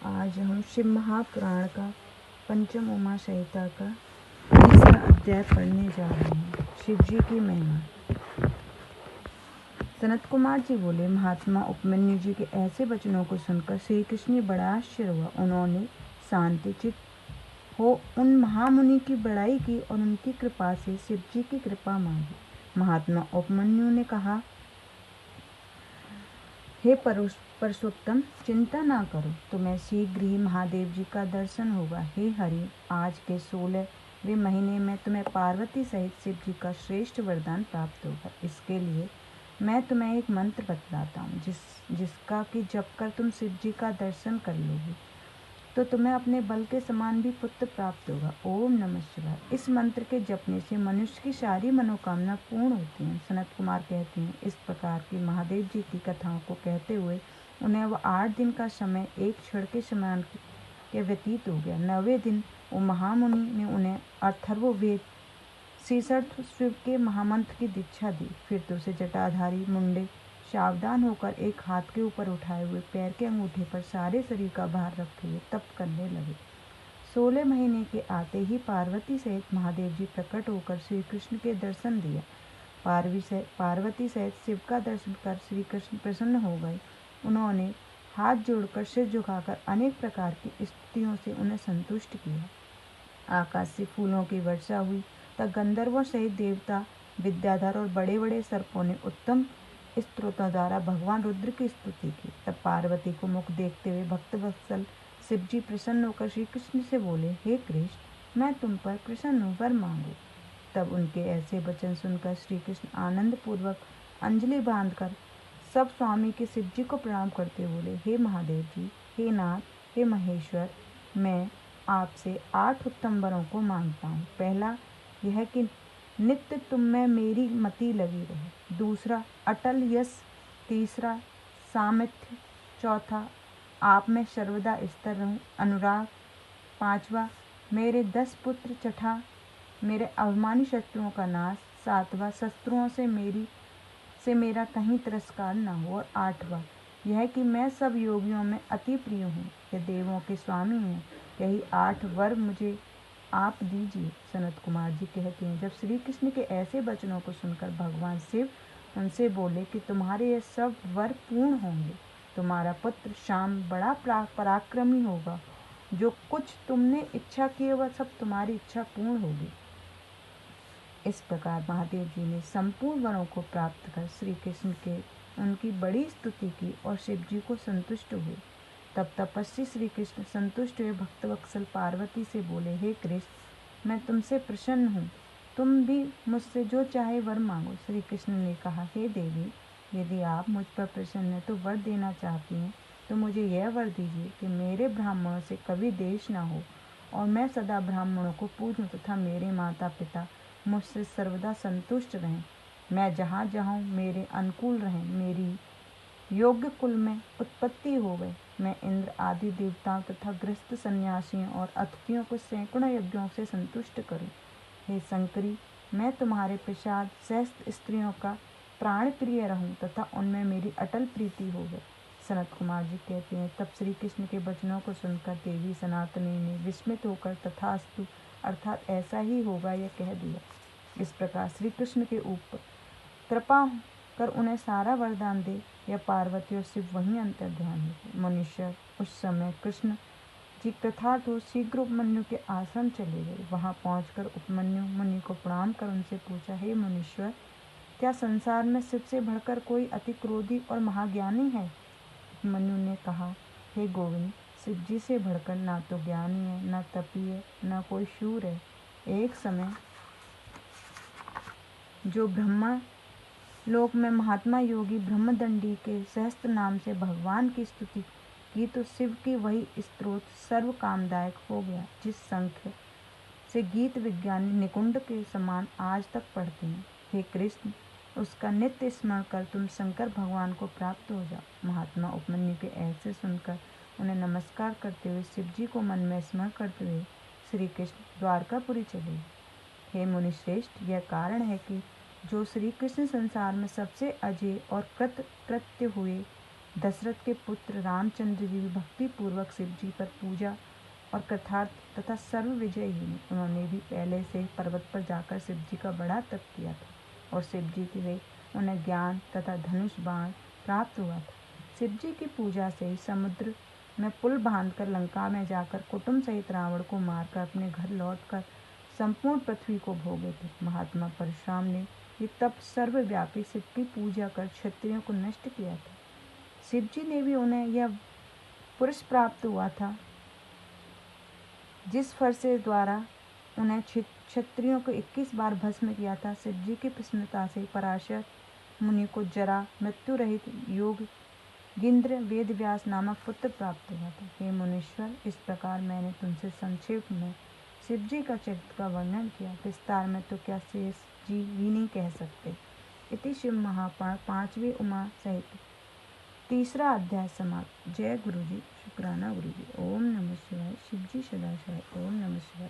आज हम शिव महापुराण का पंचम उमा संहिता का 30वां अध्याय पढ़ने जा रहे हैं। शिव जी की महिमा। सनत कुमार जी बोले, महात्मा उपमन्यु जी के ऐसे वचनों को सुनकर श्री कृष्ण ने बड़ा आश्चर्य हुआ। उन्होंने शांतिचित हो उन महामुनि की बड़ाई की और उनकी कृपा से शिव जी की कृपा मांगी। महात्मा उपमन्यु ने कहा, हे परशुत्तम, चिंता ना करो, तुम्हें शीघ्र ही महादेव जी का दर्शन होगा। हे हरि, आज के 16वें महीने में तुम्हें पार्वती सहित शिव जी का श्रेष्ठ वरदान प्राप्त होगा। इसके लिए मैं तुम्हें एक मंत्र बतलाता हूँ, जिसका कि जप कर तुम शिव जी का दर्शन कर लोगे तो तुम्हें अपने बल के समान भी पुत्र प्राप्त होगा। ओम नमः शिवाय। इस मंत्र के जपने से मनुष्य की सारी मनोकामना पूर्ण होती हैं। सनत कुमार कहते हैं, इस प्रकार की महादेव जी की कथाओं को कहते हुए उन्हें वह 8 दिन का समय एक क्षण के समान के व्यतीत हो गया। 9वें दिन वो महामुनि ने उन्हें अथर्ववेद शीर्षस्थ शिव के महामंत्र की दीक्षा दी। फिर तो उसे जटाधारी मुंडे सावधान होकर एक हाथ के ऊपर उठाए हुए पैर के अंगूठे पर सारे शरीर का भार रखे हुए तप करने लगे। 16 महीने के आते ही पार्वती सहित महादेव जी प्रकट होकर श्री कृष्ण के दर्शन दिया। पार्वती सहित शिव का दर्शन कर श्री कृष्ण प्रसन्न हो गए। उन्होंने हाथ जोड़कर सिर झुकाकर अनेक प्रकार की स्तुतियों से उन्हें संतुष्ट किया। आकाश से फूलों की वर्षा हुई तब गंधर्वों सहित देवता, विद्याधर और बड़े बड़े सर्पों ने उत्तम स्तोत्रों द्वारा भगवान रुद्र की स्तुति की। तब पार्वती को मुख देखते हुए भक्त वत्सल शिव जी प्रसन्न होकर श्री कृष्ण से बोले, हे कृष्ण, मैं तुम पर प्रसन्न हूँ, वर मांगो। तब उनके ऐसे वचन सुनकर श्री कृष्ण आनंद पूर्वक अंजलि बांधकर सब स्वामी के शिव जी को प्रणाम करते बोले, हे महादेव जी, हे नाथ, हे महेश्वर, मैं आपसे 8 उत्तम वरों को मांगता हूँ। पहला यह कि नित्य तुम में मेरी मति लगी रहे। दूसरा, अटल यश। तीसरा, सामर्थ्य। चौथा, आप में सर्वदा स्थिर रहूं, अनुराग। 5वां, मेरे 10 पुत्र। छठा, मेरे अभिमानी शत्रुओं का नाश। 7वां, शत्रुओं से मेरा कहीं तिरस्कार न हो। और 8वां, यह कि मैं सब योगियों में अति प्रिय हूँ, ये देवों के स्वामी हैं। यही 8 वर मुझे आप दीजिए। सनत कुमार जी कहते हैं, जब श्री कृष्ण के ऐसे वचनों को सुनकर भगवान शिव उनसे बोले कि तुम्हारे ये सब वर पूर्ण होंगे। तुम्हारा पुत्र श्याम बड़ा पराक्रमी होगा। जो कुछ तुमने इच्छा की वह सब तुम्हारी इच्छा पूर्ण होगी। इस प्रकार महादेव जी ने संपूर्ण वरों को प्राप्त कर श्री कृष्ण के उनकी बड़ी स्तुति की और शिव जी को संतुष्ट हुए। तब तपस्वी श्री कृष्ण संतुष्ट हुए भक्तवत्सल पार्वती से बोले, हे कृष्ण, मैं तुमसे प्रसन्न हूँ, तुम भी मुझसे जो चाहे वर मांगो। श्री कृष्ण ने कहा, हे देवी, यदि आप मुझ पर प्रसन्न हैं तो वर देना चाहती हैं तो मुझे यह वर दीजिए कि मेरे ब्राह्मणों से कभी देश न हो और मैं सदा ब्राह्मणों को पूजूं तथा मेरे माता पिता मुझसे सर्वदा संतुष्ट रहें। मैं जहाँ जाऊँ मेरे अनुकूल रहें, मेरी योग्य कुल में उत्पत्ति हो गए। मैं इंद्र आदि देवताओं तथा गृहस्थ सन्यासियों और अतिथियों को सैकड़ों यज्ञों से संतुष्ट करूं। हे शंकरी, मैं तुम्हारे प्रसाद सहस्त्र स्त्रियों का प्राण प्रिय रहूं तथा उनमें मेरी अटल प्रीति हो गई। सनत कुमार जी कहते हैं, तब श्री कृष्ण के वचनों को सुनकर देवी सनातनी ने विस्मित होकर तथास्तु अर्थात ऐसा ही होगा यह कह दिया। इस प्रकार श्री कृष्ण के ऊपर कृपा कर उन्हें सारा वरदान दे। यह पार्वती और शिव वहीं अंतर्ध्यान है। मनुष्य उस समय कृष्ण जी कृतार्थ हो शीघ्र उपमन्यु के आश्रम चले गए। वहां पहुंचकर उपमन्यु मुनि को प्रणाम कर उनसे पूछा, हे मुनीश्वर, क्या संसार में शिव से बढ़कर कोई अति क्रोधी और महाज्ञानी है? उपमन्यु ने कहा, हे गोविंद, शिव जी से बढ़कर ना तो ज्ञानी है, न तपी है, न कोई शूर है। एक समय जो ब्रह्मा लोक में महात्मा योगी ब्रह्मदंडी के सहस्त्र नाम से भगवान की स्तुति की तो शिव की वही स्त्रोत सर्व कामदायक हो गया, जिस संख्य से गीत विज्ञानी निकुंड के समान आज तक पढ़ते हैं। हे कृष्ण, उसका नित्य स्मरण कर तुम शंकर भगवान को प्राप्त हो जाओ। महात्मा उपमन्यु के ऐसे सुनकर उन्हें नमस्कार करते हुए शिव जी को मन में स्मरण करते हुए श्री कृष्ण द्वारकापुरी चले। हे मुनिश्रेष्ठ, यह कारण है कि जो श्री कृष्ण संसार में सबसे अजय और कृतकृत्य हुए दशरथ के पुत्र रामचंद्र जी भी भक्ति पूर्वक शिव जी पर पूजा और कृतार्थ तथा सर्व विजयी हुए। उन्होंने भी पहले से पर्वत पर जाकर शिव जी का बड़ा तप किया था और शिव जी से उन्हें ज्ञान तथा धनुष बाण प्राप्त हुआ था। शिव जी की पूजा से ही समुद्र में पुल बांधकर लंका में जाकर कुटुंब सहित रावण को मारकर अपने घर लौटकर संपूर्ण पृथ्वी को भोगे थे। महात्मा परशुराम ने ये तप सर्वव्यापी शिव की पूजा कर क्षत्रियों को नष्ट किया था। शिव जी ने भी उन्हें यह पुरुष प्राप्त हुआ था जिस फर से द्वारा उन्हें क्षत्रियों को 21 बार भस्म किया था। शिव जी की प्रसन्नता से पराशर मुनि को जरा मृत्यु रहित योग गिंद्र वेद व्यास नामक पुत्र प्राप्त हुआ था। हे मुनीश्वर, इस प्रकार मैंने तुमसे संक्षेप में शिव जी का चरित्र का वर्णन किया। विस्तार में तो क्या शेष जी भी नहीं कह सकते। इति शिव महापुराण 5वीं उमा सहित 3रा अध्याय समाप्त। जय गुरु जी, शुक्राना गुरु जी। ओम नमः शिवाय। शिव जी सदा शिवाय। ओम नमः शिवाय।